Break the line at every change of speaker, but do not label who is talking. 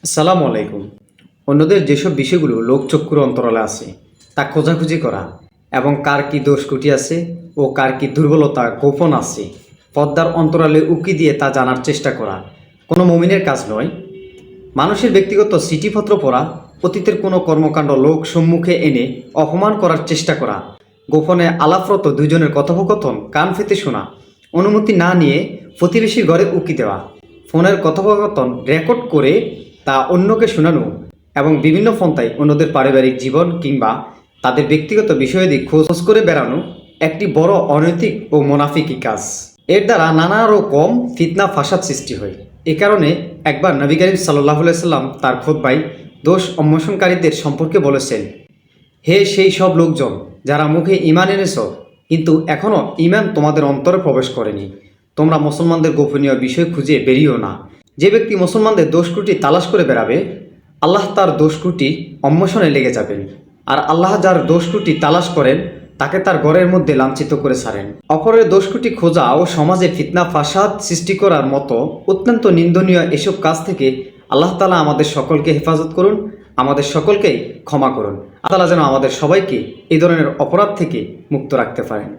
আসসালামু আলাইকুম। অন্যদের যেসব বিষয়গুলো লোকচক্ষুর অন্তরালে আছে তা খোঁজাখুঁজি করা এবং কার কি দোষ ত্রুটি আছে ও কার কি দুর্বলতা গোপন আছে পর্দার অন্তরালে উকি দিয়ে তা জানার চেষ্টা করা কোনো মুমিনের কাজ নয়। মানুষের ব্যক্তিগত চিঠিপত্র পড়া, অতীতের কোনো কর্মকাণ্ড লোক সম্মুখে এনে অপমান করার চেষ্টা করা, গোপনে আলাপরত দুজনের কথোপকথন কান পেতে শোনা, অনুমতি না নিয়ে প্রতিবেশীর ঘরে উকি দেওয়া, ফোনের কথোপকথন রেকর্ড করে তা অন্যকে শোনানো এবং বিভিন্ন পন্থায় অন্যদের পারিবারিক জীবন কিংবা তাদের ব্যক্তিগত বিষয়াদি খোঁজ করে বেড়ানো একটি বড় অনৈতিক ও মুনাফিকি কাজ। এর দ্বারা নানা রকম ফিতনা ফাসাদ সৃষ্টি হয়। এ কারণে একবার নবী করিম সাল্লাল্লাহু আলাইহি সাল্লাম তার খুতবায় দোষ অন্বেষণকারীদের সম্পর্কে বলেছেন, হে সেই সব লোকজন যারা মুখে ঈমান এনেছ কিন্তু এখনও ঈমান তোমাদের অন্তরে প্রবেশ করেনি, তোমরা মুসলমানদের গোপনীয় বিষয় খুঁজে বেরিয়েও না। যে ব্যক্তি মুসলমানদের দোষত্রুটি তালাশ করে বেড়াবে, আল্লাহ তার দোষত্রুটি অন্বেষণে লেগে যাবেন, আর আল্লাহ যার দোষত্রুটি তালাশ করেন তাকে তার ঘরের মধ্যে লাঞ্ছিত করে ছাড়েন। অপরের দোষত্রুটি খোঁজা ও সমাজে ফিতনা ফাসাদ সৃষ্টি করার মতো অত্যন্ত নিন্দনীয় এসব কাজ থেকে আল্লাহ তাআলা আমাদের সকলকে হেফাজত করুন, আমাদের সকলকেই ক্ষমা করুন। আল্লাহ যেন আমাদের সবাইকে এই ধরনের অপরাধ থেকে মুক্ত রাখতে পারেন।